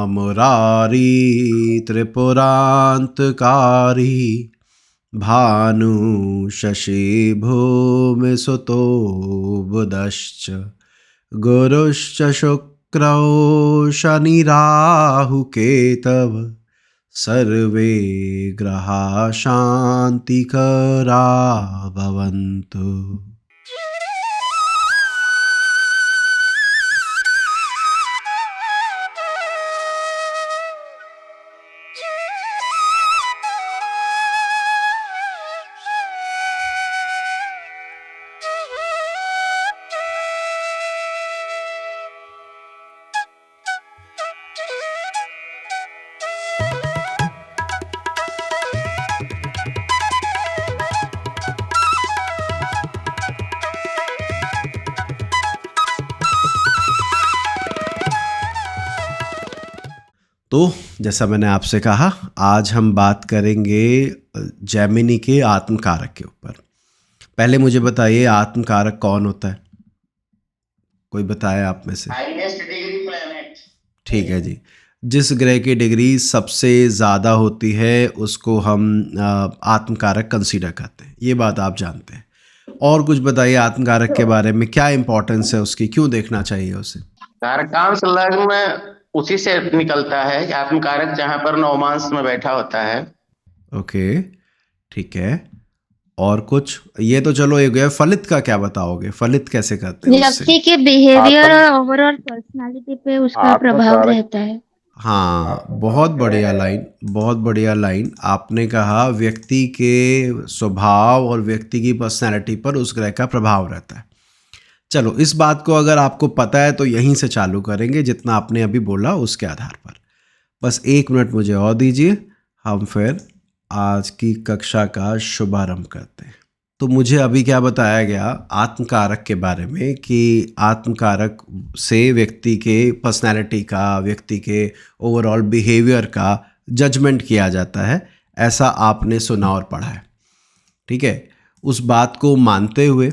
मुरारी त्रिपुरान्तकारी भानु शशि भूमि सुतो बुधश्च गुरुश्च शुक्रौ शनिराहु केतव सर्वे ग्रहा शान्तिकरा भवन्तु। तो जैसा मैंने आपसे कहा, आज हम बात करेंगे जैमिनी के आत्मकारक के ऊपर। पहले मुझे बताइए, आत्मकारक कौन होता है? कोई बताए आप में से? Highest degree planet. ठीक है जी। जिस ग्रह की डिग्री सबसे ज़्यादा होती है उसको हम आत्मकारक कंसीडर करते हैं, ये बात आप जानते हैं। और कुछ बताइए आत्मकारक के बारे में, क्या इंपॉर्टेंस है उसकी, क्यों देखना चाहिए उसे? कारकांश लग्न में उसी से निकलता है कि आत्मकारक जहां पर नवमांश में बैठा होता है। ओके, ठीक है। और कुछ? ये तो चलो एक गया। फलित का क्या बताओगे? फलित कैसे करते हैं उससे? व्यक्ति के बिहेवियर और ओवरऑल पर्सनालिटी पे उसका प्रभाव रहता है। हाँ, बहुत बढ़िया लाइन, बहुत बढ़िया लाइन आपने कहा। व्यक्ति के स्वभाव और व्यक्ति की पर्सनैलिटी पर उस ग्रह का प्रभाव रहता है। चलो, इस बात को अगर आपको पता है तो यहीं से चालू करेंगे, जितना आपने अभी बोला उसके आधार पर। बस 1 मिनट मुझे और दीजिए, हम फिर आज की कक्षा का शुभारंभ करते हैं। तो मुझे अभी क्या बताया गया आत्मकारक के बारे में कि आत्मकारक से व्यक्ति के पर्सनैलिटी का, व्यक्ति के ओवरऑल बिहेवियर का जजमेंट किया जाता है, ऐसा आपने सुना और पढ़ा है। ठीक है, उस बात को मानते हुए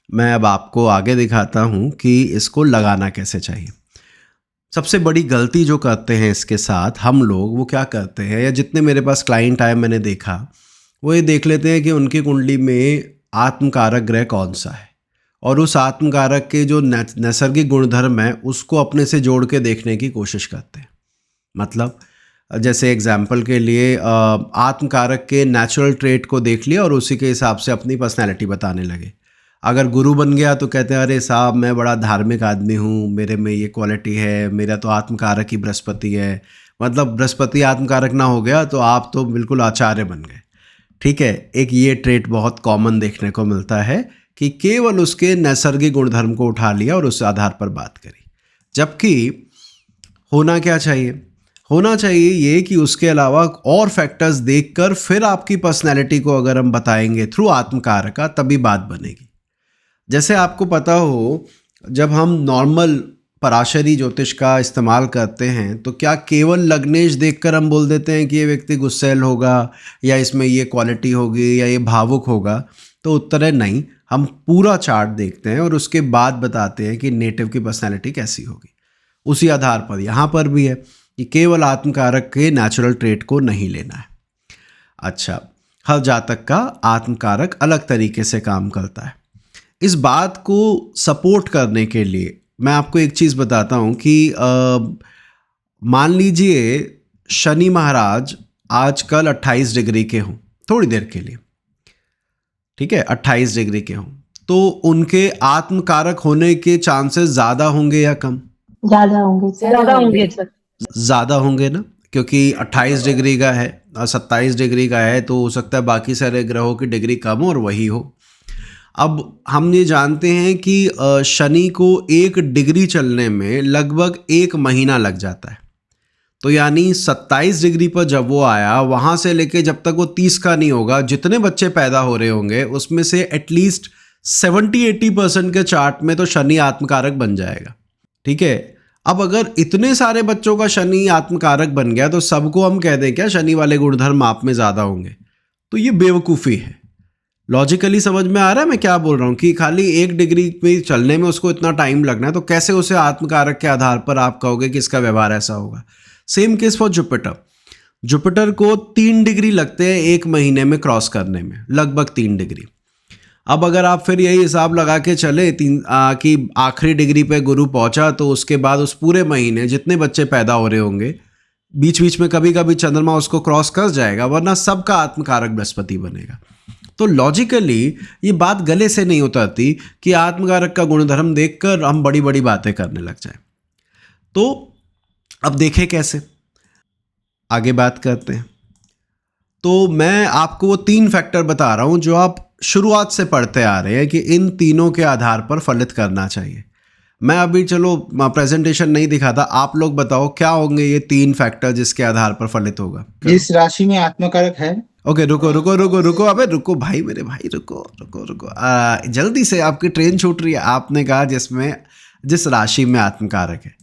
मैं अब आपको आगे दिखाता हूँ कि इसको लगाना कैसे चाहिए। सबसे बड़ी गलती जो करते हैं इसके साथ हम लोग, वो क्या करते हैं, या जितने मेरे पास क्लाइंट आए मैंने देखा, वो ये देख लेते हैं कि उनकी कुंडली में आत्मकारक ग्रह कौन सा है, और उस आत्मकारक के जो नैसर्गिक गुणधर्म है उसको अपने से जोड़ के देखने की कोशिश करते हैं। मतलब जैसे एग्जाम्पल के लिए आत्मकारक के नेचुरल ट्रेट को देख लिया और उसी के हिसाब से अपनी पर्सनैलिटी बताने लगे। अगर गुरु बन गया तो कहते हैं अरे साहब मैं बड़ा धार्मिक आदमी हूँ, मेरे में ये क्वालिटी है, मेरा तो आत्मकारक ही बृहस्पति है। मतलब बृहस्पति आत्मकारक ना हो गया तो आप तो बिल्कुल आचार्य बन गए। ठीक है, एक ये ट्रेट बहुत कॉमन देखने को मिलता है कि केवल उसके नैसर्गिक गुणधर्म को उठा लिया और उस आधार पर बात करी। जबकि होना क्या चाहिए? होना चाहिए ये कि उसके अलावा और फैक्टर्स देखकर फिर आपकी पर्सनैलिटी को अगर हम बताएंगे थ्रू आत्मकारक का, तभी बात बनेगी। जैसे आपको पता हो, जब हम नॉर्मल पराशरी ज्योतिष का इस्तेमाल करते हैं तो क्या केवल लग्नेश देखकर हम बोल देते हैं कि ये व्यक्ति गुस्सैल होगा या इसमें ये क्वालिटी होगी या ये भावुक होगा? तो उत्तर है नहीं। हम पूरा चार्ट देखते हैं और उसके बाद बताते हैं कि नेटिव की पर्सनैलिटी कैसी होगी। उसी आधार पर यहाँ पर भी है कि केवल आत्मकारक के नेचुरल ट्रेट को नहीं लेना है। अच्छा, हर जातक का आत्मकारक अलग तरीके से काम करता है। इस बात को सपोर्ट करने के लिए मैं आपको एक चीज़ बताता हूँ कि मान लीजिए शनि महाराज आजकल 28 डिग्री के हों थोड़ी देर के लिए, ठीक है, 28 डिग्री के हों, तो उनके आत्मकारक होने के चांसेस ज़्यादा होंगे या कम? ज़्यादा होंगे सर। ज़्यादा होंगे ना, क्योंकि 28 डिग्री का है और 27 डिग्री का है, तो हो सकता है बाकी सारे ग्रहों की डिग्री कम हो और वही हो। अब हम ये जानते हैं कि शनि को 1 डिग्री चलने में लगभग 1 महीना लग जाता है। तो यानी 27 डिग्री पर जब वो आया, वहाँ से लेके जब तक वो 30 का नहीं होगा, जितने बच्चे पैदा हो रहे होंगे उसमें से एटलीस्ट 70-80% के चार्ट में तो शनि आत्मकारक बन जाएगा। ठीक है, अब अगर इतने सारे बच्चों का शनि आत्मकारक बन गया तो सबको हम कह दें क्या शनि वाले गुणधर्म आप में ज़्यादा होंगे? तो ये बेवकूफ़ी है। लॉजिकली समझ में आ रहा है मैं क्या बोल रहा हूँ कि खाली 1 डिग्री पे चलने में उसको इतना टाइम लगना है, तो कैसे उसे आत्मकारक के आधार पर आप कहोगे कि इसका व्यवहार ऐसा होगा? Same case for Jupiter. Jupiter को 3 डिग्री लगते हैं 1 महीने में क्रॉस करने में, लगभग 3 डिग्री। अब अगर आप फिर यही हिसाब लगा के चले कि आखिरी डिग्री पे गुरु पहुंचा तो उसके बाद उस पूरे महीने जितने बच्चे पैदा हो रहे होंगे, बीच बीच में कभी कभी चंद्रमा उसको क्रॉस कर जाएगा, वरना सबका आत्मकारक बृहस्पति बनेगा। तो लॉजिकली ये बात गले से नहीं उतरती कि आत्मकारक का गुणधर्म देखकर हम बड़ी बड़ी बातें करने लग जाए। तो अब देखें कैसे, आगे बात करते हैं। तो मैं आपको वो 3 फैक्टर बता रहा हूं जो आप शुरुआत से पढ़ते आ रहे हैं कि इन तीनों के आधार पर फलित करना चाहिए। मैं अभी चलो प्रेजेंटेशन नहीं दिखाता, आप लोग बताओ क्या होंगे ये 3 फैक्टर जिसके आधार पर फलित होगा। जिस राशि में आत्मकारक है। ओके, रुको अबे रुको भाई, मेरे भाई रुको। जल्दी से, आपकी ट्रेन छूट रही है। आपने कहा जिस राशि में आत्मकारक है।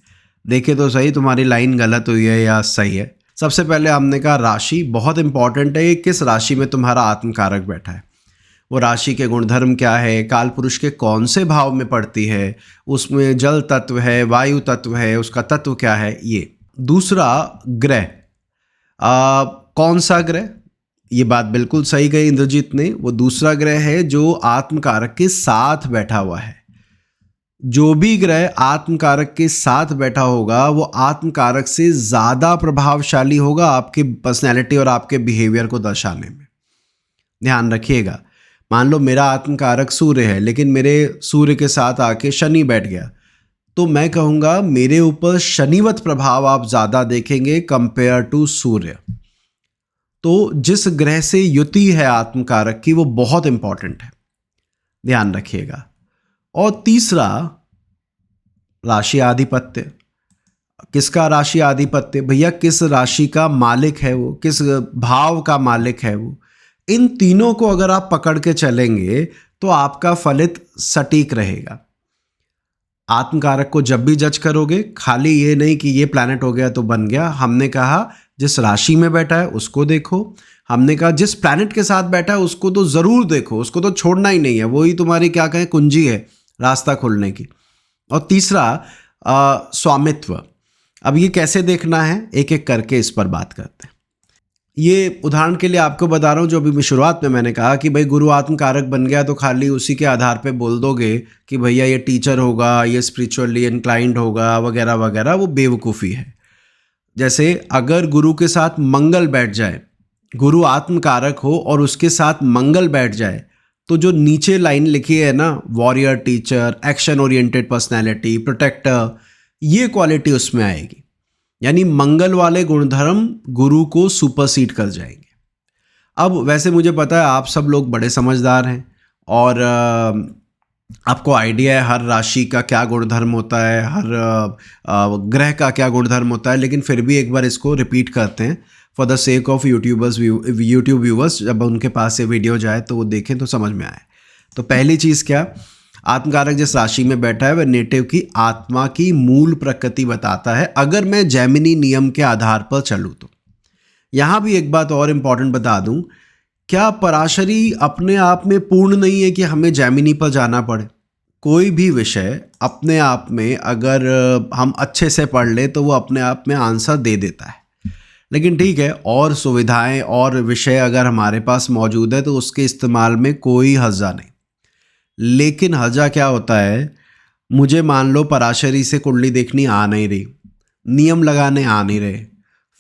देखे तो सही तुम्हारी लाइन गलत हुई है या सही है। सबसे पहले हमने कहा राशि बहुत इंपॉर्टेंट है, किस राशि में तुम्हारा आत्मकारक बैठा है, वो राशि के गुणधर्म क्या है, काल पुरुष के कौन से भाव में पड़ती है, उसमें जल तत्व है, वायु तत्व है, उसका तत्व क्या है ये। दूसरा ग्रह, कौन सा ग्रह, ये बात बिल्कुल सही कही इंद्रजीत ने, वो दूसरा ग्रह है जो आत्मकारक के साथ बैठा हुआ है। जो भी ग्रह आत्मकारक के साथ बैठा होगा वो आत्मकारक से ज़्यादा प्रभावशाली होगा आपकी पर्सनैलिटी और आपके बिहेवियर को दर्शाने में। ध्यान रखिएगा, मान लो मेरा आत्मकारक सूर्य है लेकिन मेरे सूर्य के साथ आके शनि बैठ गया, तो मैं कहूँगा मेरे ऊपर शनिवत प्रभाव आप ज़्यादा देखेंगे कंपेयर टू सूर्य। तो जिस ग्रह से युति है आत्मकारक की वो बहुत इंपॉर्टेंट है, ध्यान रखिएगा। और तीसरा राशि आधिपत्य। किसका राशि आधिपत्य, भैया किस राशि का मालिक है वो, किस भाव का मालिक है वो। इन तीनों को अगर आप पकड़ के चलेंगे तो आपका फलित सटीक रहेगा। आत्मकारक को जब भी जज करोगे, खाली ये नहीं कि ये प्लैनेट हो गया तो बन गया। हमने कहा जिस राशि में बैठा है उसको देखो, हमने कहा जिस प्लैनेट के साथ बैठा है उसको तो ज़रूर देखो, उसको तो छोड़ना ही नहीं है, वही तुम्हारी क्या कहें कुंजी है रास्ता खोलने की। और तीसरा स्वामित्व। अब ये कैसे देखना है, एक एक करके इस पर बात करते हैं। ये उदाहरण के लिए आपको बता रहा हूँ, जो अभी मैं शुरुआत में मैंने कहा कि भाई गुरु आत्मकारक बन गया तो खाली उसी के आधार पे बोल दोगे कि भैया ये टीचर होगा, ये स्पिरिचुअली इंक्लाइंड होगा वगैरह वगैरह, वो बेवकूफ़ी है। जैसे अगर गुरु के साथ मंगल बैठ जाए, गुरु आत्मकारक हो और उसके साथ मंगल बैठ जाए, तो जो नीचे लाइन लिखी है ना, warrior, teacher, action oriented personality, protector, ये क्वालिटी उसमें आएगी। यानी मंगल वाले गुणधर्म गुरु को सुपरसीड कर जाएंगे। अब वैसे मुझे पता है आप सब लोग बड़े समझदार हैं और आपको आइडिया है हर राशि का क्या गुणधर्म होता है, हर ग्रह का क्या गुणधर्म होता है, लेकिन फिर भी एक बार इसको रिपीट करते हैं for the sake of YouTube viewers. जब उनके पास ये वीडियो जाए तो वो देखें तो समझ में आए। तो पहली चीज़ क्या, आत्मकारक जिस राशि में बैठा है वह नेटिव की आत्मा की मूल प्रकृति बताता है, अगर मैं जैमिनी नियम के आधार पर चलूँ तो। यहाँ भी एक बात और इम्पॉर्टेंट बता दूँ, क्या पराशरी अपने आप में पूर्ण नहीं है कि हमें जैमिनी पर जाना पड़े। कोई भी विषय अपने आप में अगर हम अच्छे से पढ़ ले तो वो अपने आप में आंसर दे देता है, लेकिन ठीक है और सुविधाएं और विषय अगर हमारे पास मौजूद है तो उसके इस्तेमाल में कोई हर्जा नहीं। लेकिन हर्जा क्या होता है, मुझे मान लो पराशरी से कुंडली देखनी आ नहीं रही, नियम लगाने आ नहीं रहे,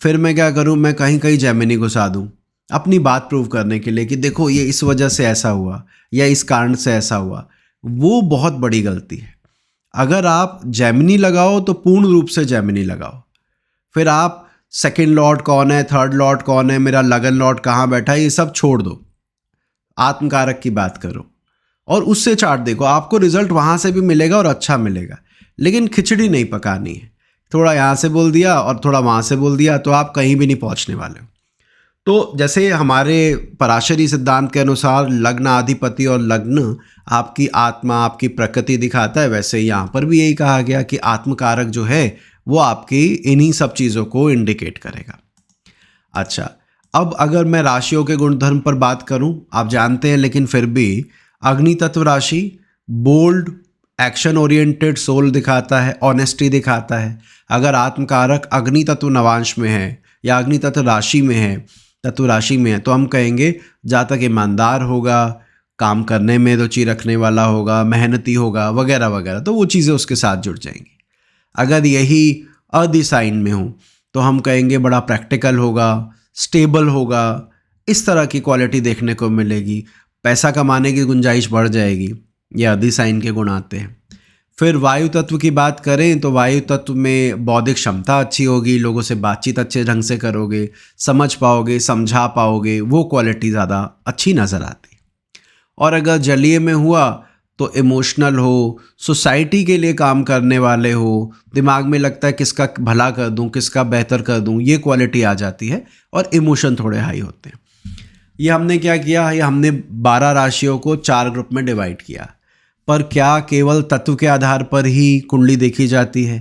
फिर मैं क्या करूं, मैं कहीं कहीं जैमिनी घुसा दूं अपनी बात प्रूव करने के लिए कि देखो ये इस वजह से ऐसा हुआ या इस कारण से ऐसा हुआ। वो बहुत बड़ी गलती है। अगर आप जैमिनी लगाओ तो पूर्ण रूप से जैमिनी लगाओ, फिर आप सेकंड लॉर्ड कौन है, थर्ड लॉर्ड कौन है, मेरा लगन लॉर्ड कहाँ बैठा है, ये सब छोड़ दो, आत्मकारक की बात करो और उससे चार्ट देखो। आपको रिजल्ट वहाँ से भी मिलेगा और अच्छा मिलेगा, लेकिन खिचड़ी नहीं पकानी है। थोड़ा यहाँ से बोल दिया और थोड़ा वहाँ से बोल दिया तो आप कहीं भी नहीं पहुँचने वाले हो। तो जैसे हमारे पराशरी सिद्धांत के अनुसार लग्न अधिपति और लग्न आपकी आत्मा, आपकी प्रकृति दिखाता है, वैसे यहाँ पर भी यही कहा गया कि आत्मकारक जो है वो आपकी इन्हीं सब चीज़ों को इंडिकेट करेगा। अच्छा, अब अगर मैं राशियों के गुणधर्म पर बात करूं, आप जानते हैं लेकिन फिर भी अग्नि तत्व राशि बोल्ड, एक्शन ओरिएंटेड सोल दिखाता है, ऑनेस्टी दिखाता है। अगर आत्मकारक अग्नि तत्व नवांश में है या अग्नि तत्व राशि में है, तत्व राशि में है, तो हम कहेंगे जातक ईमानदार होगा, काम करने में रुचि रखने वाला होगा, मेहनती होगा, वगैरह वगैरह, तो वो चीज़ें उसके साथ जुड़ जाएंगी। अगर यही अर्थ साइन में हो तो हम कहेंगे बड़ा प्रैक्टिकल होगा, स्टेबल होगा, इस तरह की क्वालिटी देखने को मिलेगी। पैसा कमाने की गुंजाइश बढ़ जाएगी, ये अर्थ साइन के गुण आते हैं। फिर वायु तत्व की बात करें तो वायु तत्व में बौद्धिक क्षमता अच्छी होगी, लोगों से बातचीत अच्छे ढंग से करोगे, समझ पाओगे, समझा पाओगे, वो क्वालिटी ज़्यादा अच्छी नज़र आती। और अगर जलीय में हुआ तो इमोशनल हो, सोसाइटी के लिए काम करने वाले हो, दिमाग में लगता है किसका भला कर दूं, किसका बेहतर कर दूं, ये क्वालिटी आ जाती है और इमोशन थोड़े हाई होते हैं। ये हमने क्या किया, ये हमने 12 राशियों को 4 ग्रुप में डिवाइड किया। पर क्या केवल तत्व के आधार पर ही कुंडली देखी जाती है?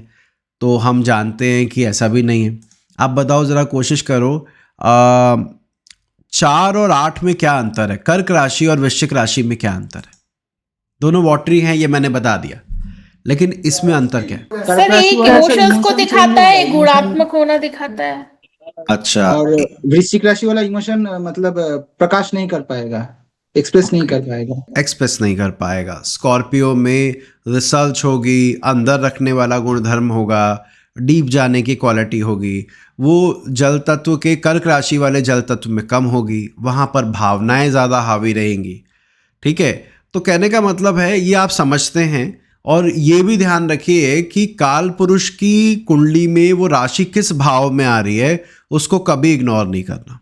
तो हम जानते हैं कि ऐसा भी नहीं है। आप बताओ ज़रा, कोशिश करो, 4 और 8 में क्या अंतर है? कर्क राशि और वृश्चिक राशि में क्या अंतर है? दोनों वॉटरी हैं, ये मैंने बता दिया, लेकिन इसमें अंतर क्या है? सर एक इमोशंस को दिखाता है, एक गुणात्मक होना दिखाता है। अच्छा, और वृश्चिक राशि वाला इमोशन मतलब प्रकाश नहीं कर पाएगा, एक्सप्रेस नहीं कर पाएगा। एक्सप्रेस नहीं कर पाएगा। स्कॉर्पियो में रिसर्च होगी, अंदर रखने वाला गुणधर्म होगा, डीप जाने की क्वालिटी होगी। वो जल तत्व के कर्क राशि वाले जल तत्व में कम होगी, वहाँ पर भावनाएं ज़्यादा हावी रहेंगी। ठीक है, तो कहने का मतलब है ये आप समझते हैं। और ये भी ध्यान रखिए कि काल पुरुष की कुंडली में वो राशि किस भाव में आ रही है, उसको कभी इग्नोर नहीं करना।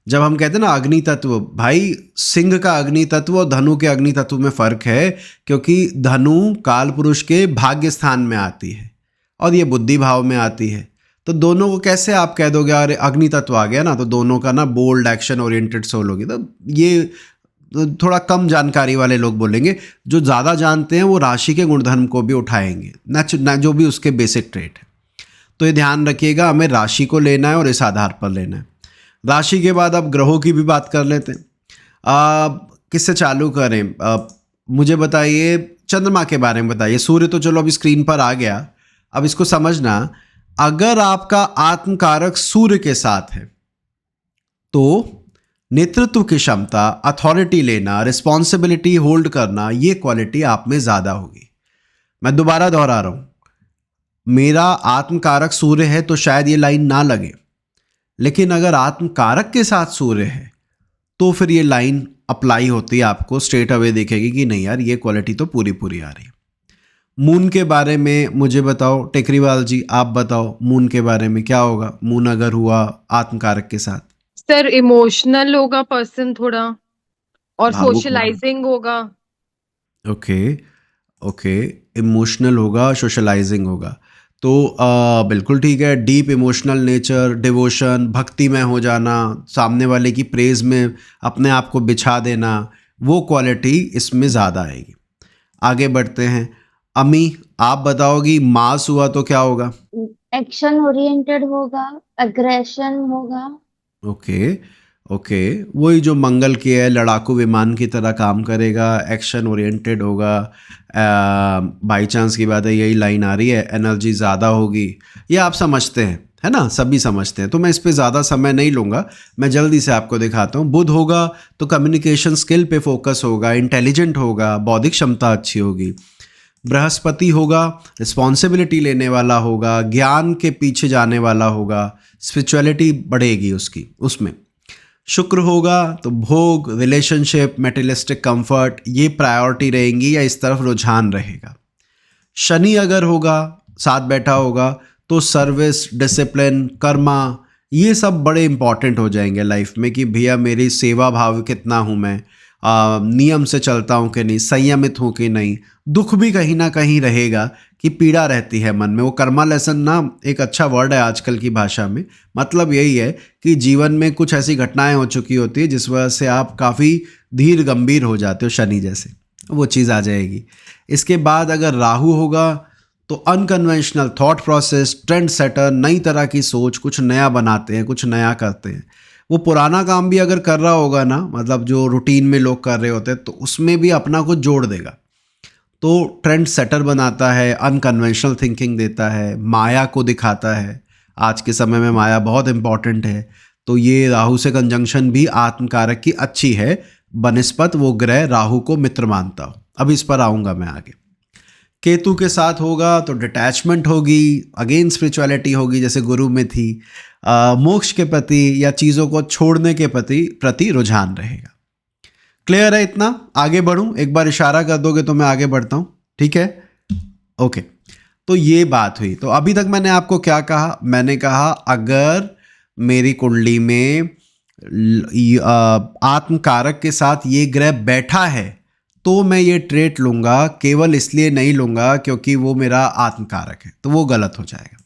जब हम कहते हैं ना अग्नि तत्व, भाई सिंह का अग्नि तत्व और धनु के अग्नि तत्व में फ़र्क है, क्योंकि धनु काल पुरुष के भाग्य स्थान में आती है और ये बुद्धि भाव में आती है। तो दोनों को कैसे आप कह दोगे अरे अग्नि तत्व आ गया ना, तो दोनों का ना बोल्ड एक्शन ओरिएंटेड सोल होगी। तो ये थोड़ा कम जानकारी वाले लोग बोलेंगे, जो ज़्यादा जानते हैं वो राशि के गुणधर्म को भी उठाएंगे, ना जो भी उसके बेसिक ट्रेट है। तो ये ध्यान रखिएगा, हमें राशि को लेना है और इस आधार पर लेना है। राशि के बाद अब ग्रहों की भी बात कर लेते हैं। किससे चालू करें? मुझे बताइए, चंद्रमा के बारे में बताइए। सूर्य तो चलो अभी स्क्रीन पर आ गया, अब इसको समझना। अगर आपका आत्मकारक सूर्य के साथ है तो नेतृत्व की क्षमता, अथॉरिटी लेना, रिस्पॉन्सिबिलिटी होल्ड करना, ये क्वालिटी आप में ज़्यादा होगी। मैं दोबारा दोहरा रहा हूँ, मेरा आत्मकारक सूर्य है तो शायद ये लाइन ना लगे, लेकिन अगर आत्मकारक के साथ सूर्य है तो फिर ये लाइन अप्लाई होती है, आपको स्ट्रेट अवे दिखेगी कि नहीं यार ये क्वालिटी तो पूरी पूरी आ रही है। मून के बारे में मुझे बताओ, टेकरीवाल जी आप बताओ, मून के बारे में क्या होगा? मून अगर हुआ आत्मकारक के साथ, सर इमोशनल होगा पर्सन थोड़ा, और हाँ, वो सोशलाइजिंग होगा। ओके, इमोशनल होगा, सोशलाइजिंग होगा, तो बिल्कुल ठीक है। डीप इमोशनल नेचर, डिवोशन, भक्ति में हो जाना, सामने वाले की प्रेज में अपने आप को बिछा देना, वो क्वालिटी इसमें ज़्यादा आएगी। आगे बढ़ते हैं। अमी आप बताओगी, मास हुआ तो क्या होगा? एक्शन ओरिएंटेड होगा, अग्रेशन होगा। ओके, वही जो मंगल की है, लड़ाकू विमान की तरह काम करेगा, एक्शन ओरिएंटेड होगा। बाई चांस की बात है, यही लाइन आ रही है, एनर्जी ज़्यादा होगी, ये आप समझते हैं, है ना, सभी समझते हैं। तो मैं इस पे ज़्यादा समय नहीं लूँगा, मैं जल्दी से आपको दिखाता हूँ। बुध होगा तो कम्युनिकेशन स्किल पे फोकस होगा, इंटेलिजेंट होगा, बौद्धिक क्षमता अच्छी होगी। बृहस्पति होगा, रिस्पॉन्सिबिलिटी लेने वाला होगा, ज्ञान के पीछे जाने वाला होगा, स्पिरिचुअलिटी बढ़ेगी उसमें। शुक्र होगा तो भोग, रिलेशनशिप, मेटेरियलिस्टिक कंफर्ट, ये प्रायोरिटी रहेंगी या इस तरफ रुझान रहेगा। शनि अगर होगा, साथ बैठा होगा, तो सर्विस, डिसिप्लिन, कर्मा, ये सब बड़े इंपॉर्टेंट हो जाएंगे लाइफ में कि भैया मेरी सेवा भाव कितना हूँ मैं, नियम से चलता हूँ कि नहीं, संयमित हूँ कि नहीं। दुख भी कहीं ना कहीं रहेगा कि पीड़ा रहती है मन में। वो कर्मा लेसन ना एक अच्छा वर्ड है आजकल की भाषा में, मतलब यही है कि जीवन में कुछ ऐसी घटनाएं हो चुकी होती है जिस वजह से आप काफ़ी धीर गंभीर हो जाते हो, शनि जैसे, वो चीज़ आ जाएगी। इसके बाद अगर राहु होगा तो unconventional thought process, trend setter, नई तरह की सोच, कुछ नया बनाते हैं, कुछ नया करते हैं। वो पुराना काम भी अगर कर रहा होगा ना, मतलब जो रूटीन में लोग कर रहे होते हैं, तो उसमें भी अपना कुछ जोड़ देगा। तो ट्रेंड सेटर बनाता है, अनकन्वेंशनल थिंकिंग देता है, माया को दिखाता है। आज के समय में माया बहुत इंपॉर्टेंट है, तो ये राहु से कंजंक्शन भी आत्मकारक की अच्छी है बनिस्पत वो ग्रह राहु को मित्र मानता हो। अब इस पर आऊँगा मैं आगे। केतु के साथ होगा तो डिटैचमेंट होगी, अगेन स्पिरिचुअलिटी होगी जैसे गुरु में थी, मोक्ष के प्रति या चीज़ों को छोड़ने के प्रति रुझान रहेगा। क्लियर है इतना? आगे बढ़ूं? एक बार इशारा कर दोगे तो मैं आगे बढ़ता हूं, ठीक है? ओके, तो ये बात हुई। तो अभी तक मैंने आपको क्या कहा? मैंने कहा अगर मेरी कुंडली में आत्मकारक के साथ ये ग्रह बैठा है तो मैं ये ट्रेट लूँगा, केवल इसलिए नहीं लूँगा क्योंकि वो मेरा आत्मकारक है, तो वो गलत हो जाएगा।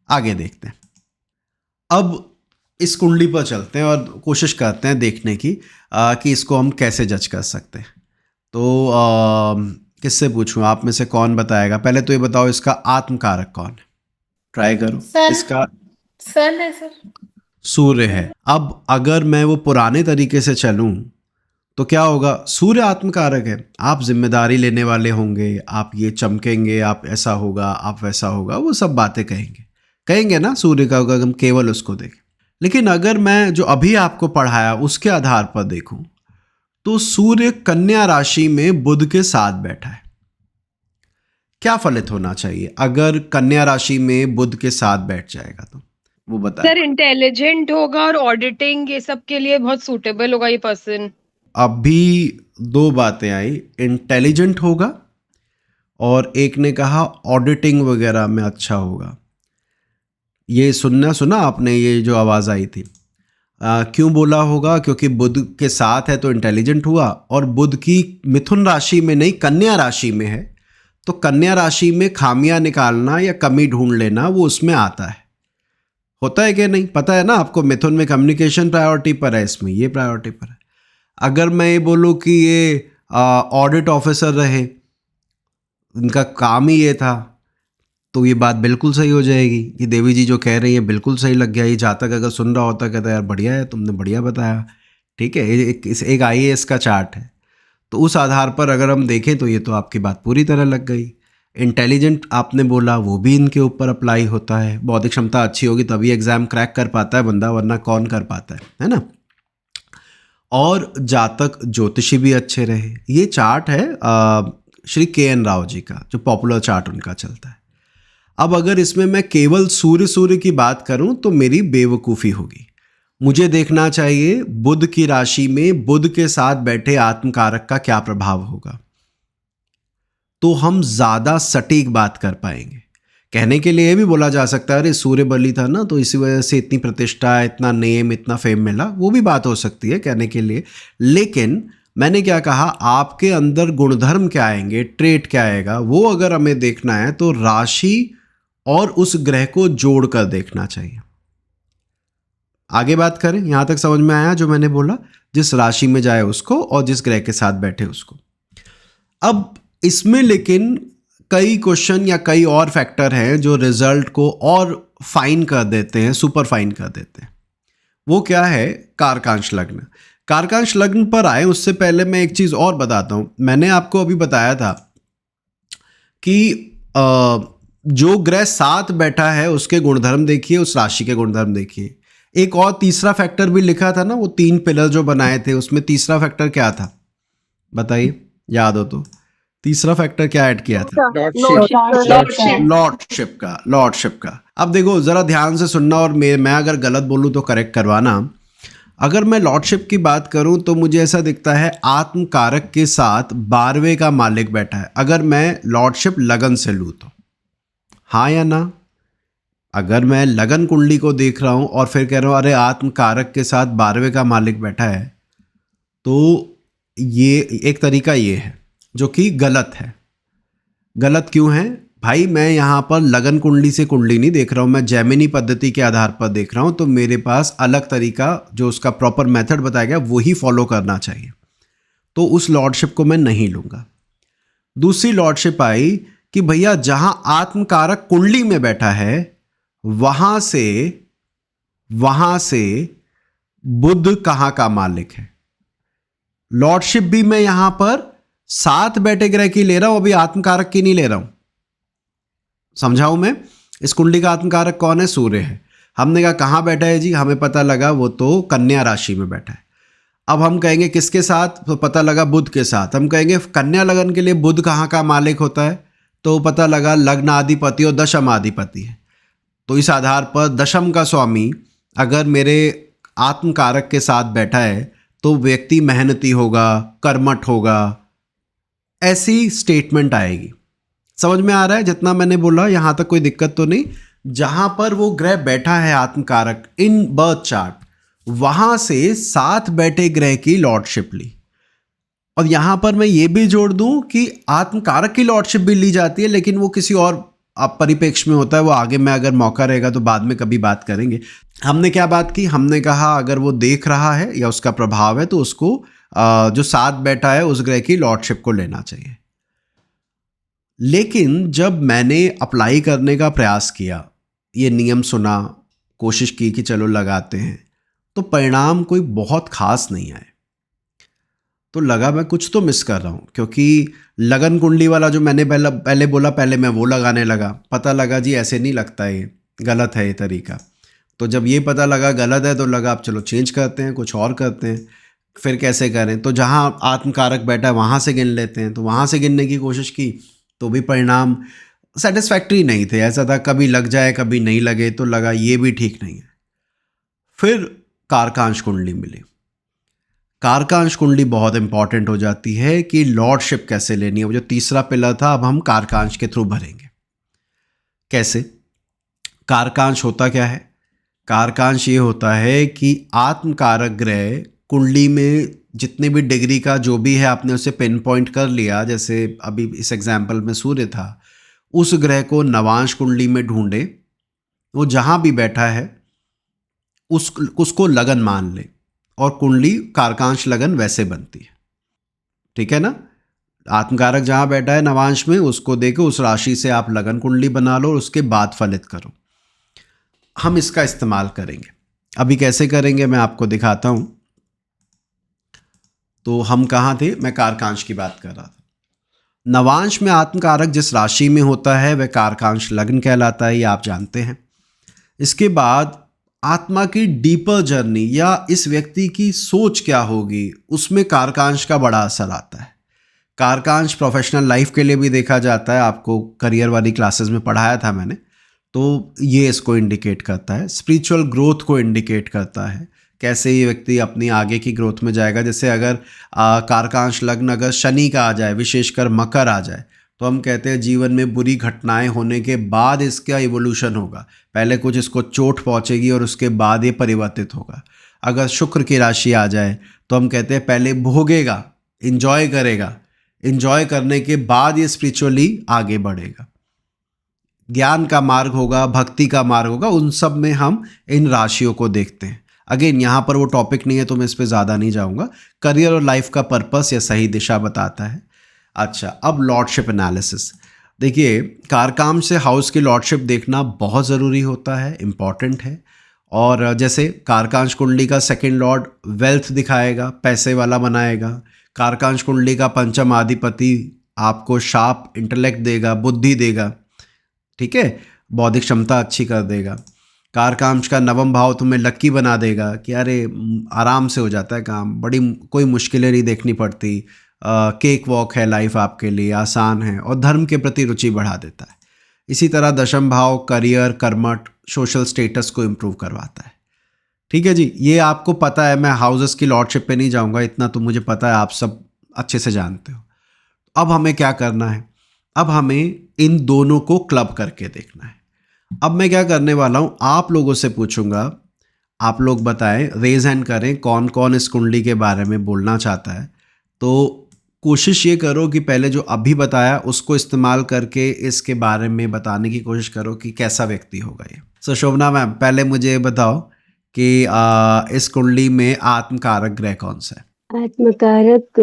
आगे देखते हैं। अब इस कुंडली पर चलते हैं और कोशिश करते हैं देखने की कि इसको हम कैसे जज कर सकते हैं। तो किससे पूछूं? आप में से कौन बताएगा? पहले तो ये बताओ इसका आत्मकारक कौन है? ट्राई करो। सन। इसका सन है सर। सूर्य है। अब अगर मैं वो पुराने तरीके से चलूं तो क्या होगा? सूर्य आत्मकारक है, आप जिम्मेदारी लेने वाले होंगे, आप ये चमकेंगे, आप ऐसा होगा, आप वैसा होगा, वो सब बातें कहेंगे ना सूर्य का, अगर हम केवल उसको देखें। लेकिन अगर मैं जो अभी आपको पढ़ाया उसके आधार पर देखूं तो सूर्य कन्या राशि में बुध के साथ बैठा है। क्या फलित होना चाहिए अगर कन्या राशि में बुध के साथ बैठ जाएगा? तो वो बताएं। सर इंटेलिजेंट होगा और ऑडिटिंग ये सब के लिए बहुत सूटेबल होगा ये पर्सन। अभी दो बातें आई, इंटेलिजेंट होगा और एक ने कहा ऑडिटिंग वगैरह में अच्छा होगा। ये सुना आपने ये जो आवाज़ आई थी? क्यों बोला होगा? क्योंकि बुध के साथ है तो इंटेलिजेंट हुआ, और बुध की मिथुन राशि में नहीं कन्या राशि में है, तो कन्या राशि में खामियां निकालना या कमी ढूंढ लेना वो उसमें आता है। होता है कि नहीं? पता है ना आपको, मिथुन में कम्युनिकेशन प्रायोरिटी पर है, इसमें ये प्रायोरिटी पर है। अगर मैं ये बोलूँ कि ये ऑडिट ऑफिसर रहे, उनका काम ही ये था, तो ये बात बिल्कुल सही हो जाएगी कि देवी जी जो कह रही है बिल्कुल सही लग गया। ये जातक अगर सुन रहा होता कहता यार बढ़िया है, तुमने बढ़िया बताया, ठीक है। एक IAS का चार्ट है, तो उस आधार पर अगर हम देखें तो ये तो आपकी बात पूरी तरह लग गई। इंटेलिजेंट आपने बोला, वो भी इनके ऊपर अप्लाई होता है। बौद्धिक क्षमता अच्छी होगी तभी एग्जाम क्रैक कर पाता है बंदा, वरना कौन कर पाता है ना? और जातक ज्योतिषी भी अच्छे रहे। ये चार्ट है श्री KN राव जी का, जो पॉपुलर चार्ट उनका चलता है। अब अगर इसमें मैं केवल सूर्य की बात करूं तो मेरी बेवकूफ़ी होगी। मुझे देखना चाहिए बुध की राशि में बुध के साथ बैठे आत्मकारक का क्या प्रभाव होगा, तो हम ज़्यादा सटीक बात कर पाएंगे। कहने के लिए भी बोला जा सकता है अरे सूर्य बली था ना तो इसी वजह से इतनी प्रतिष्ठा, इतना नेम, इतना फेम मिला, वो भी बात हो सकती है कहने के लिए। लेकिन मैंने क्या कहा, आपके अंदर गुणधर्म क्या आएंगे, ट्रेट क्या आएगा, वो अगर हमें देखना है तो राशि और उस ग्रह को जोड़कर देखना चाहिए। आगे बात करें, यहां तक समझ में आया जो मैंने बोला? जिस राशि में जाए उसको और जिस ग्रह के साथ बैठे उसको। अब इसमें लेकिन कई क्वेश्चन या कई और फैक्टर हैं जो रिजल्ट को और फाइन कर देते हैं, सुपर फाइन कर देते हैं। वो क्या है? कारकांश लग्न। कारकांश लग्न पर आए उससे पहले मैं एक चीज और बताता हूं। मैंने आपको अभी बताया था कि जो ग्रह साथ बैठा है उसके गुणधर्म देखिए, उस राशि के गुणधर्म देखिए। एक और तीसरा फैक्टर भी लिखा था ना, वो 3 पिलर जो बनाए थे, उसमें तीसरा फैक्टर क्या था बताइए, याद हो तो? तीसरा फैक्टर क्या ऐड किया था? लॉर्डशिप का। अब देखो जरा ध्यान से सुनना, और मैं अगर गलत बोलूं तो करेक्ट करवाना। अगर मैं लॉर्डशिप की बात करूं तो मुझे ऐसा दिखता है आत्मकारक के साथ 12वें का मालिक बैठा है। अगर मैं लॉर्डशिप लगन से लूं तो, हाँ या ना? अगर मैं लगन कुंडली को देख रहा हूं और फिर कह रहा हूं अरे आत्मकारक के साथ 12वें का मालिक बैठा है, तो ये एक तरीका ये है जो कि गलत है। गलत क्यों है भाई? मैं यहाँ पर लगन कुंडली से कुंडली नहीं देख रहा हूँ, मैं जैमिनी पद्धति के आधार पर देख रहा हूँ, तो मेरे पास अलग तरीका जो उसका प्रॉपर मेथड बताया गया वही फॉलो करना चाहिए। तो उस लॉर्डशिप को मैं नहीं लूँगा। दूसरी लॉर्डशिप आई कि भैया जहाँ आत्मकारक कुंडली में बैठा है वहाँ से बुध कहाँ का मालिक है। लॉर्डशिप भी मैं यहाँ पर साथ बैठे ग्रह की ले रहा हूं, अभी आत्मकारक की नहीं ले रहा हूं। समझाऊं मैं? इस कुंडली का आत्मकारक कौन है? सूर्य है। हमने कहा कहाँ बैठा है जी, हमें पता लगा वो तो कन्या राशि में बैठा है। अब हम कहेंगे किसके साथ, तो पता लगा बुध के साथ। हम कहेंगे कन्या लगन के लिए बुध कहाँ का मालिक होता है, तो पता लगा लग्न अधिपति और दशम अधिपति है। तो इस आधार पर दशम का स्वामी अगर मेरे आत्मकारक के साथ बैठा है तो व्यक्ति मेहनती होगा, कर्मठ होगा, ऐसी स्टेटमेंट आएगी। समझ में आ रहा है जितना मैंने बोला? यहाँ तक कोई दिक्कत तो नहीं? जहाँ पर वो ग्रह बैठा है आत्मकारक इन बर्थ चार्ट, वहाँ से साथ बैठे ग्रह की लॉर्डशिप ली। और यहाँ पर मैं ये भी जोड़ दूँ कि आत्मकारक की लॉर्डशिप भी ली जाती है, लेकिन वो किसी और परिपेक्ष में होता है। वो आगे मैं अगर मौका रहेगा तो बाद में कभी बात करेंगे। हमने क्या बात की? हमने कहा अगर वो देख रहा है या उसका प्रभाव है तो उसको जो साथ बैठा है उस ग्रह की लॉर्डशिप को लेना चाहिए। लेकिन जब मैंने अप्लाई करने का प्रयास किया, ये नियम सुना, कोशिश की कि चलो लगाते हैं, तो परिणाम कोई बहुत खास नहीं आए। तो लगा मैं कुछ तो मिस कर रहा हूँ, क्योंकि लगन कुंडली वाला जो मैंने पहले बोला, पहले मैं वो लगाने लगा। पता लगा जी ऐसे नहीं लगता है, ये गलत है ये तरीका। तो जब ये पता लगा गलत है तो लगा अब चलो चेंज करते हैं, कुछ और करते हैं। फिर कैसे करें? तो जहाँ आत्मकारक बैठा है वहाँ से गिन लेते हैं। तो वहाँ से गिनने की कोशिश की तो भी परिणाम सेटिस्फैक्ट्री नहीं थे। ऐसा था कभी लग जाए कभी नहीं लगे, तो लगा ये भी ठीक नहीं है। फिर कारकांश कुंडली मिली। कारकांश कुंडली बहुत इंपॉर्टेंट हो जाती है कि लॉर्डशिप कैसे लेनी है। वो जो तीसरा पिलर था अब हम कारकांश के थ्रू भरेंगे। कैसे? कारकांश होता क्या है? कारकांश ये होता है कि आत्मकारक ग्रह कुंडली में जितने भी डिग्री का जो भी है आपने उसे पिन पॉइंट कर लिया। जैसे अभी इस एग्जाम्पल में सूर्य था, उस ग्रह को नवांश कुंडली में ढूंढे, वो जहाँ भी बैठा है उसको लगन मान ले, और कुंडली कारकांश लगन वैसे बनती है। ठीक है ना? आत्मकारक जहाँ बैठा है नवांश में, उसको देके उस राशि से आप लगन कुंडली बना लो और उसके बाद फलित करो। हम इसका इस्तेमाल करेंगे। अभी कैसे करेंगे मैं आपको दिखाता हूँ। तो हम कहाँ थे? मैं कारकांश की बात कर रहा था। नवांश में आत्मकारक जिस राशि में होता है वह कारकांश लग्न कहलाता है, ये आप जानते हैं। इसके बाद आत्मा की डीपर जर्नी या इस व्यक्ति की सोच क्या होगी, उसमें कारकांश का बड़ा असर आता है। कारकांश प्रोफेशनल लाइफ के लिए भी देखा जाता है, आपको करियर वाली क्लासेस में पढ़ाया था मैंने। तो ये इसको इंडिकेट करता है, स्पिरिचुअल ग्रोथ को इंडिकेट करता है, कैसे ये व्यक्ति अपनी आगे की ग्रोथ में जाएगा। जैसे अगर कारकांश लग्न अगर शनि का आ जाए, विशेषकर मकर आ जाए, तो हम कहते हैं जीवन में बुरी घटनाएं होने के बाद इसका इवोल्यूशन होगा। पहले कुछ इसको चोट पहुंचेगी और उसके बाद ये परिवर्तित होगा। अगर शुक्र की राशि आ जाए तो हम कहते हैं पहले भोगेगा, इंजॉय करेगा, इंजॉय करने के बाद ये स्पिरिचुअली आगे बढ़ेगा। ज्ञान का मार्ग होगा, भक्ति का मार्ग होगा, उन सब में हम इन राशियों को देखते हैं। अगेन यहाँ पर वो टॉपिक नहीं है तो मैं इस पर ज़्यादा नहीं जाऊँगा। करियर और लाइफ का पर्पस या सही दिशा बताता है। अच्छा, अब लॉर्डशिप एनालिसिस देखिए। कारकांश से हाउस की लॉर्डशिप देखना बहुत ज़रूरी होता है, इम्पॉर्टेंट है। और जैसे कारकांश कुंडली का सेकंड लॉर्ड वेल्थ दिखाएगा, पैसे वाला बनाएगा। कारकांश कुंडली का पंचम अधिपति आपको शार्प इंटेलेक्ट देगा, बुद्धि देगा। ठीक है, बौद्धिक क्षमता अच्छी कर देगा। कारकांश का नवम भाव तुम्हें लक्की बना देगा कि अरे आराम से हो जाता है काम, बड़ी कोई मुश्किलें नहीं देखनी पड़ती, केक वॉक है लाइफ आपके लिए, आसान है। और धर्म के प्रति रुचि बढ़ा देता है। इसी तरह दशम भाव करियर, कर्मठ, सोशल स्टेटस को इम्प्रूव करवाता है। ठीक है जी, ये आपको पता है। मैं हाउसेस की लॉर्डशिप पे नहीं जाऊंगा, इतना तो मुझे पता है, आप सब अच्छे से जानते हो। अब हमें क्या करना है? अब हमें इन दोनों को क्लब करके देखना है। अब मैं क्या करने वाला हूँ, आप लोगों से पूछूंगा, आप लोग बताएं, रेज हैंड करें कौन कौन इस कुंडली के बारे में बोलना चाहता है। तो कोशिश ये करो कि पहले जो अभी बताया उसको इस्तेमाल करके इसके बारे में बताने की कोशिश करो कि कैसा व्यक्ति होगा ये। सो शोभना मैम, पहले मुझे बताओ कि इस कुंडली में आत्मकारक ग्रह कौन सा है? आत्मकारक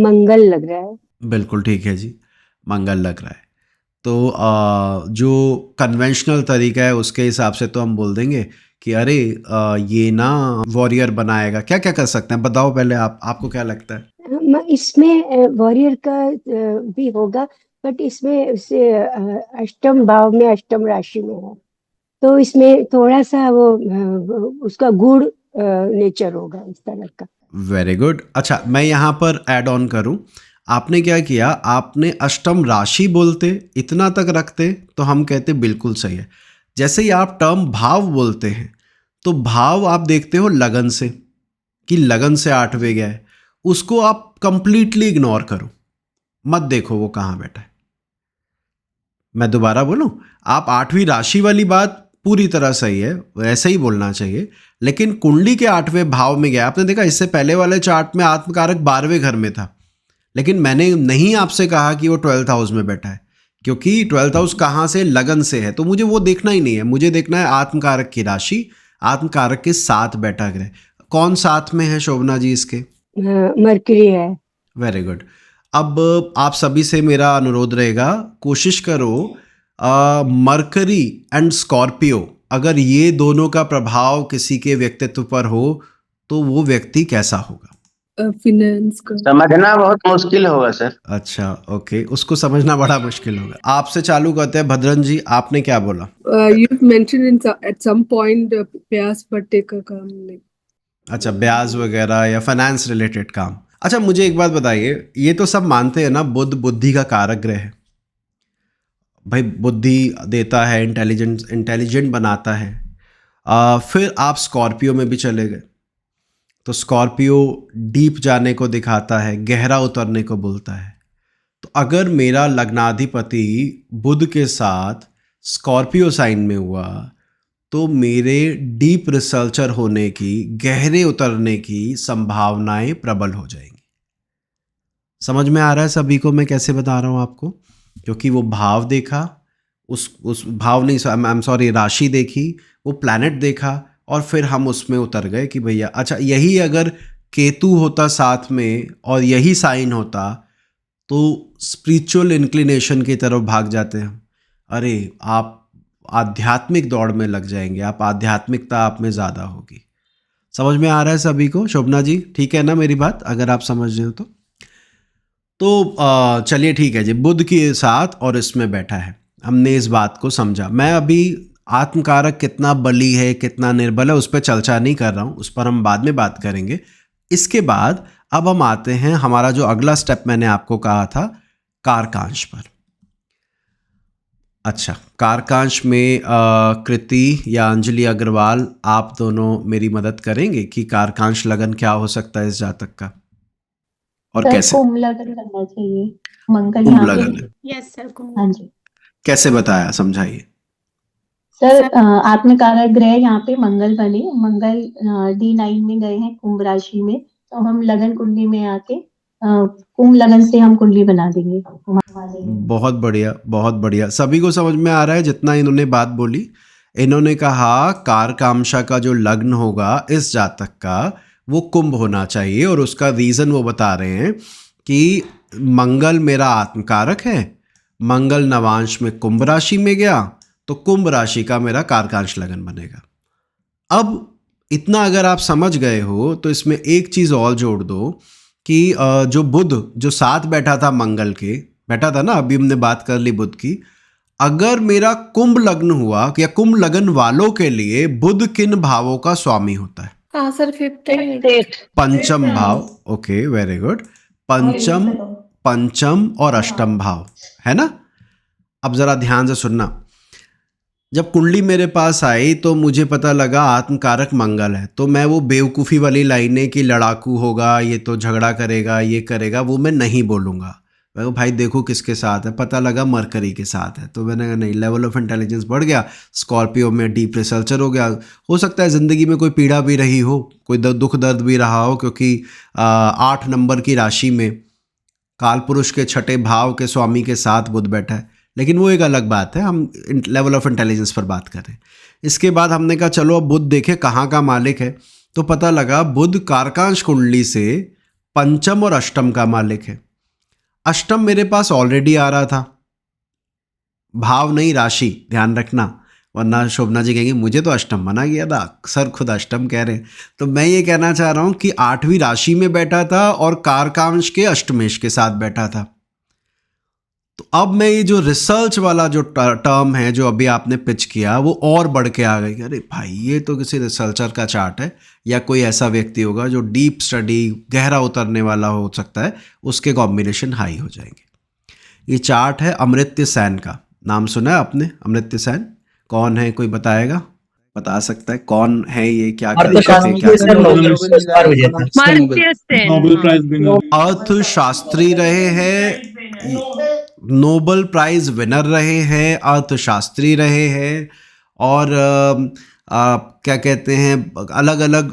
मंगल लग रहा है। बिल्कुल ठीक है जी, मंगल लग रहा है। तो जो कन्वेंशनल तरीका है उसके हिसाब से तो हम बोल देंगे कि अरे ये ना वॉरियर बनाएगा। क्या क्या कर सकते हैं बताओ पहले, आपको क्या लगता है? इसमें वॉरियर का भी होगा, बट इसमें अष्टम भाव में, अष्टम राशि में है, तो इसमें थोड़ा सा वो उसका गुड़ नेचर होगा इस तरह का। Very good. अच्छा, मैं यहाँ पर ऐड ऑन करूँ, आपने क्या किया, आपने अष्टम राशि बोलते इतना तक रखते तो हम कहते बिल्कुल सही है। जैसे ही आप टर्म भाव बोलते हैं तो भाव आप देखते हो लगन से, कि लगन से 8वें गया है, उसको आप कंप्लीटली इग्नोर करो, मत देखो वो कहाँ बैठा है। मैं दोबारा बोलूं, आप 8वीं राशि वाली बात पूरी तरह सही है, वैसे ही बोलना चाहिए, लेकिन कुंडली के 8वें भाव में गया। आपने देखा इससे पहले वाले चार्ट में आत्मकारक 12वें घर में था, लेकिन मैंने नहीं आपसे कहा कि वो 12th हाउस में बैठा है, क्योंकि 12th हाउस कहाँ से, लगन से है, तो मुझे वो देखना ही नहीं है। मुझे देखना है आत्मकारक की राशि, आत्मकारक के साथ बैठा ग्रह। कौन साथ में है शोभना जी इसके? मरकरी है। Very good. अब आप सभी से मेरा अनुरोध रहेगा, कोशिश करो मरकरी एंड स्कॉर्पियो, अगर ये दोनों का प्रभाव किसी के व्यक्तित्व पर हो तो वो व्यक्ति कैसा होगा? फिनेंस का समझना बहुत मुश्किल होगा सर। अच्छा, ओके, उसको समझना बड़ा मुश्किल होगा। आपसे चालू करते हैं। भद्रन जी, आपने क्या बोला? you mentioned in at some point प्यास पट्टे का काम नहीं। अच्छा, ब्याज वगैरह या फाइनेंस रिलेटेड काम। अच्छा, मुझे एक बात बताइए, ये तो सब मानते हैं ना बुध बुद्धि का कारक ग्रह है, भाई बुद्धि देता है, इंटेलिजेंट बनाता है। फिर आप स्कॉर्पियो में भी चले गए, तो स्कॉर्पियो डीप जाने को दिखाता है, गहरा उतरने को बोलता है। तो अगर मेरा लग्नाधिपति बुध के साथ स्कॉर्पियो साइन में हुआ तो मेरे डीप रिसर्चर होने की, गहरे उतरने की संभावनाएं प्रबल हो जाएंगी। समझ में आ रहा है सभी को मैं कैसे बता रहा हूँ आपको? क्योंकि वो भाव देखा, उस भाव नहीं, आई एम सॉरी, राशि देखी, वो प्लैनेट देखा, और फिर हम उसमें उतर गए कि भैया अच्छा, यही अगर केतु होता साथ में और यही साइन होता तो स्पिरिचुअल इंक्लिनेशन की तरफ भाग जाते हैं। अरे आप आध्यात्मिक दौड़ में लग जाएंगे, आप आध्यात्मिकता आप में ज़्यादा होगी। समझ में आ रहा है सभी को? शोभना जी ठीक है ना मेरी बात, अगर आप समझ रहे हो तो चलिए ठीक है जी, बुध के साथ और इसमें बैठा है, हमने इस बात को समझा। मैं अभी आत्मकारक कितना बली है, कितना निर्बल है, उस पर चर्चा नहीं कर रहा हूँ, उस पर हम बाद में बात करेंगे। इसके बाद अब हम आते हैं, हमारा जो अगला स्टेप मैंने आपको कहा था, कारकांश पर। अच्छा, कारकांश में कृति या अंजलि अग्रवाल, आप दोनों मेरी मदद करेंगे कि कारकांश लगन क्या हो सकता है इस जातक का और सर कैसे? कुंभ लगन करना चाहिए, मंगल कुंभ यहाँ लगन पे। है, यस सर। हाँ जी कैसे बताया, समझाइए। सर, आत्मकारक ग्रह यहाँ पे मंगल बने, मंगल D9 में गए हैं कुंभ राशि में, तो हम लगन कुंडली में आके कुंभ लगन से हम कुंडली बना देंगे, घुमा देंगे। बहुत बढ़िया, बहुत बढ़िया। सभी को समझ में आ रहा है जितना इन्होंने बात बोली? इन्होंने कहा कारकांशा का जो लग्न होगा इस जातक का वो कुंभ होना चाहिए, और उसका रीज़न वो बता रहे हैं कि मंगल मेरा आत्मकारक है, मंगल नवांश में कुंभ राशि में गया तो कुंभ राशि का मेरा कारकांश लगन बनेगा। अब इतना अगर आप समझ गए हो तो इसमें एक चीज़ और जोड़ दो कि जो बुध जो साथ बैठा था, मंगल के बैठा था ना, अभी हमने बात कर ली बुध की, अगर मेरा कुंभ लग्न हुआ या कुंभ लगन वालों के लिए बुध किन भावों का स्वामी होता है? हाँ सर, 5th पंचम भाव। Okay, very good. पंचम और अष्टम भाव है ना। अब जरा ध्यान से सुनना, जब कुंडली मेरे पास आई तो मुझे पता लगा आत्मकारक मंगल है, तो मैं वो बेवकूफ़ी वाली लाइनें कि लड़ाकू होगा, ये तो झगड़ा करेगा, ये करेगा, वो मैं नहीं बोलूँगा। मैं भाई देखो किसके साथ है, पता लगा मरकरी के साथ है, तो मैंने कहा नहीं, लेवल ऑफ इंटेलिजेंस बढ़ गया, स्कॉर्पियो में डीप रिसर्चर हो गया। हो सकता है ज़िंदगी में कोई पीड़ा भी रही हो, कोई दुख दर्द भी रहा हो, क्योंकि 8 नंबर की राशि में काल पुरुष के 6ठे भाव के स्वामी के साथ बुध बैठा है, लेकिन वो एक अलग बात है, हम लेवल ऑफ इंटेलिजेंस पर बात कर रहे हैं। इसके बाद हमने कहा चलो अब बुध देखे कहाँ का मालिक है, तो पता लगा बुध कारकांश कुंडली से पंचम और अष्टम का मालिक है। अष्टम मेरे पास ऑलरेडी आ रहा था, भाव नहीं राशि, ध्यान रखना, वरना शोभना जी कहेंगे मुझे तो अष्टम मना गया था, सर खुद अष्टम कह रहे हैं। तो मैं ये कहना चाह रहा हूँ कि 8वीं राशि में बैठा था और कारकांश के अष्टमेश के साथ बैठा था। तो अब मैं ये जो रिसर्च वाला जो टर्म है जो अभी आपने पिच किया वो और बढ़ के आ गई। अरे भाई ये तो किसी रिसर्चर का चार्ट है या कोई ऐसा व्यक्ति होगा जो डीप स्टडी गहरा उतरने वाला हो सकता है, उसके कॉम्बिनेशन हाई हो जाएंगे। ये चार्ट है अमर्त्य सेन का, नाम सुना है आपने? अमर्त्य सेन कौन है, कोई बताएगा? बता सकता है कौन है ये, क्या करते थे, क्या अर्थशास्त्री रहे हैं, नोबेल प्राइज विनर रहे हैं, अर्थशास्त्री रहे हैं और क्या कहते हैं अलग अलग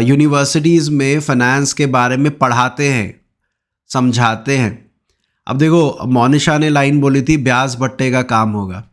यूनिवर्सिटीज़ में फाइनेंस के बारे में पढ़ाते हैं, समझाते हैं। अब देखो मोनिशा ने लाइन बोली थी ब्याज भट्टे का काम होगा,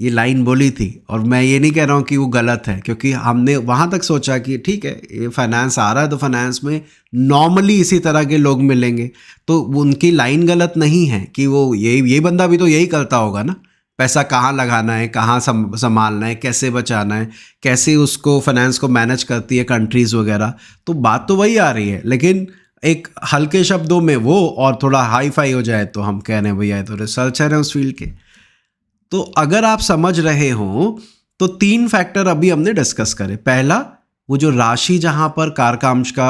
ये लाइन बोली थी और मैं ये नहीं कह रहा हूँ कि वो गलत है, क्योंकि हमने वहाँ तक सोचा कि ठीक है ये फाइनेंस आ रहा है तो फाइनेंस में नॉर्मली इसी तरह के लोग मिलेंगे, तो उनकी लाइन गलत नहीं है कि वो ये बंदा भी तो यही करता होगा ना, पैसा कहाँ लगाना है, कहाँ संभालना है, कैसे बचाना है, कैसे उसको फाइनेंस को मैनेज करती है कंट्रीज़ वगैरह। तो बात तो वही आ रही है, लेकिन एक हल्के शब्दों में वो और थोड़ा हाई फाई हो जाए तो हम कह रहे हैं भैया तो रिसर्चर है उस फील्ड के। तो अगर आप समझ रहे हो तो 3 फैक्टर अभी हमने डिस्कस करे। पहला, वो जो राशि जहाँ पर कारकांश का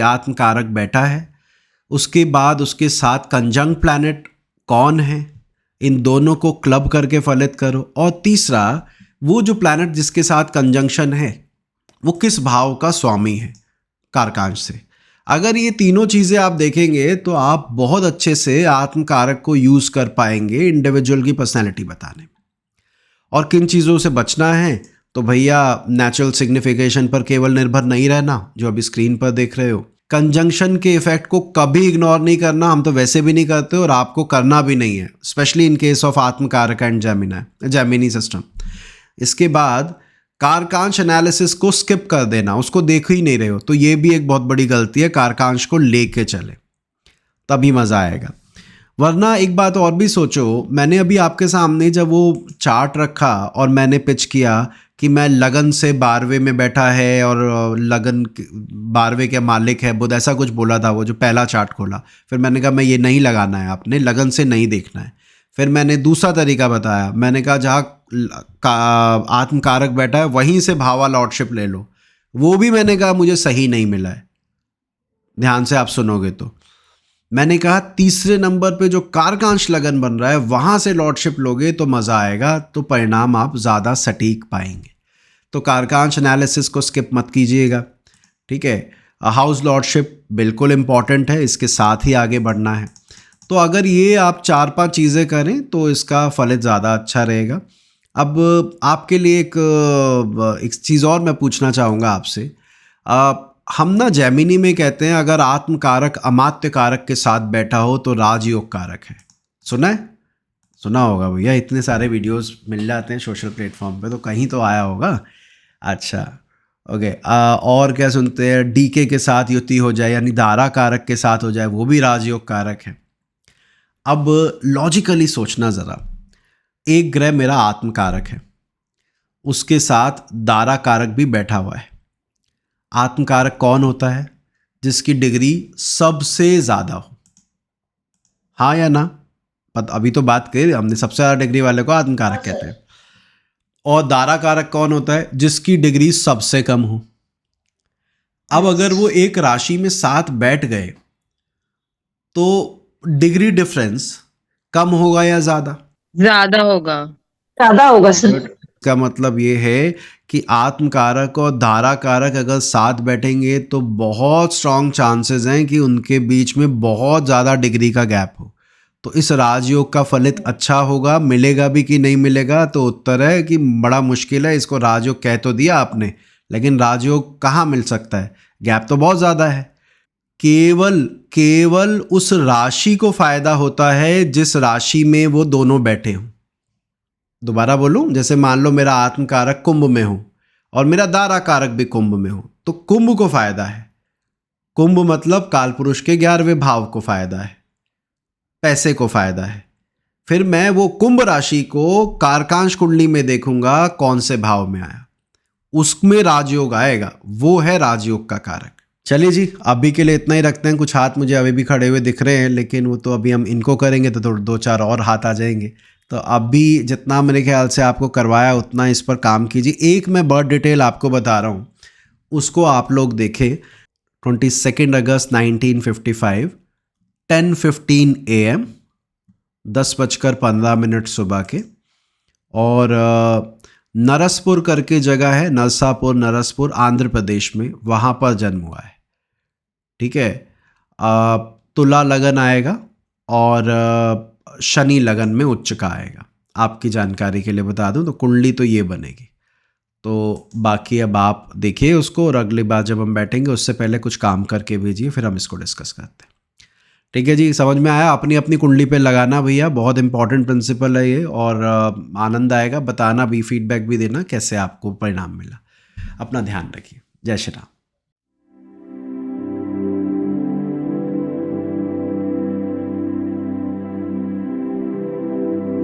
आत्म कारक बैठा है, उसके बाद उसके साथ कंजंक्ट प्लैनेट कौन है, इन दोनों को क्लब करके फलित करो। और तीसरा, वो जो प्लैनेट जिसके साथ कंजंक्शन है वो किस भाव का स्वामी है कारकांश से। अगर ये तीनों चीज़ें आप देखेंगे तो आप बहुत अच्छे से आत्म कारक को यूज़ कर पाएंगे इंडिविजुअल की पर्सनैलिटी बताने में। और किन चीज़ों से बचना है तो भैया नेचुरल सिग्निफिकेशन पर केवल निर्भर नहीं रहना, जो अभी स्क्रीन पर देख रहे हो। कंजंक्शन के इफेक्ट को कभी इग्नोर नहीं करना, हम तो वैसे भी नहीं करते और आपको करना भी नहीं है, स्पेशली इन केस ऑफ आत्म कारक एंड जेमिनी सिस्टम। इसके बाद कारकांश एनालिसिस को स्किप कर देना, उसको देख ही नहीं रहे हो तो ये भी एक बहुत बड़ी गलती है। कारकांश को लेके चले तभी मज़ा आएगा, वरना एक बात और भी सोचो। मैंने अभी आपके सामने जब वो चार्ट रखा और मैंने पिच किया कि मैं लगन से 12वें में बैठा है और लगन 12वें के मालिक है बुध, ऐसा कुछ बोला था वो जो पहला चार्ट खोला। फिर मैंने कहा मैं ये नहीं लगाना है, आपने लगन से नहीं देखना है। फिर मैंने दूसरा तरीका बताया, मैंने कहा जहाँ आत्म कारक बैठा है वहीं से भावा लॉर्डशिप ले लो, वो भी मैंने कहा मुझे सही नहीं मिला है। ध्यान से आप सुनोगे तो मैंने कहा तीसरे नंबर पे जो कारकांश लगन बन रहा है वहाँ से लॉर्डशिप लोगे तो मज़ा आएगा, तो परिणाम आप ज़्यादा सटीक पाएंगे। तो कारकांश एनालिसिस को स्किप मत कीजिएगा, ठीक है। हाउस लॉर्डशिप बिल्कुल इम्पॉर्टेंट है, इसके साथ ही आगे बढ़ना है। तो अगर ये आप 4-5 चीज़ें करें तो इसका फलित ज़्यादा अच्छा रहेगा। अब आपके लिए एक चीज़ और मैं पूछना चाहूँगा आपसे। हम ना जैमिनी में कहते हैं अगर आत्म कारक अमात्य कारक के साथ बैठा हो तो राजयोग कारक है। सुना है? सुना होगा भैया, इतने सारे वीडियोस मिल जाते हैं सोशल प्लेटफॉर्म पे तो कहीं तो आया होगा। अच्छा ओके, और क्या सुनते हैं, डीके के साथ युति हो जाए यानी दारा कारक के साथ हो जाए, वो भी राजयोग कारक है। अब लॉजिकली सोचना ज़रा, एक ग्रह मेरा आत्म कारक है, उसके साथ दारा कारक भी बैठा हुआ है। आत्म कारक कौन होता है? जिसकी डिग्री सबसे ज़्यादा हो, हाँ या ना? अभी तो बात करी हमने, सबसे ज़्यादा डिग्री वाले को आत्म कारक कहते हैं। और दारा कारक कौन होता है? जिसकी डिग्री सबसे कम हो। अब अगर वो एक राशि में साथ बैठ गए तो डिग्री डिफरेंस कम होगा या ज़्यादा? ज्यादा होगा। ज्यादा होगा सर। का मतलब ये है कि आत्म कारक और धारा कारक अगर साथ बैठेंगे तो बहुत स्ट्रॉन्ग चांसेस हैं कि उनके बीच में बहुत ज़्यादा डिग्री का गैप हो। तो इस राजयोग का फलित अच्छा होगा, मिलेगा भी कि नहीं मिलेगा? तो उत्तर है कि बड़ा मुश्किल है। इसको राजयोग कह तो दिया आपने, लेकिन राजयोग कहाँ मिल सकता है? गैप तो बहुत ज़्यादा है। केवल उस राशि को फायदा होता है जिस राशि में वो दोनों बैठे हों। दोबारा बोलूं, जैसे मान लो मेरा आत्म कारक कुंभ में हो और मेरा दारा कारक भी कुंभ में हो, तो कुंभ को फायदा है। कुंभ मतलब कालपुरुष के 11वें भाव को फायदा है, पैसे को फायदा है। फिर मैं वो कुंभ राशि को कारकांश कुंडली में देखूंगा कौन से भाव में आया, उसमें राजयोग आएगा, वो है राजयोग का कारक। चलिए जी, अभी के लिए इतना ही रखते हैं। कुछ हाथ मुझे अभी भी खड़े हुए दिख रहे हैं, लेकिन वो तो अभी हम इनको करेंगे तो 2-4 और हाथ आ जाएंगे। तो अभी जितना मेरे ख्याल से आपको करवाया उतना इस पर काम कीजिए। एक मैं बर्थ डिटेल आपको बता रहा हूँ, उसको आप लोग देखें। 22 अगस्त 1955 10:15 AM 10:15 सुबह के, और नरसपुर करके जगह है, नरसापुर नरसपुर आंध्र प्रदेश में, वहाँ पर जन्म हुआ है। ठीक है। तुला लगन आएगा और शनि लगन में उच्च का आएगा। आपकी जानकारी के लिए बता दूं तो कुंडली तो ये बनेगी। तो बाकी अब आप देखिए उसको, और अगली बार जब हम बैठेंगे उससे पहले कुछ काम करके भेजिए, फिर हम इसको डिस्कस करते हैं। ठीक है जी, समझ में आया? अपनी अपनी कुंडली पे लगाना भैया, बहुत इंपॉर्टेंट प्रिंसिपल है ये, और आनंद आएगा। बताना भी, फीडबैक भी देना कैसे आपको परिणाम मिला। अपना ध्यान रखिए। जय श्री राम।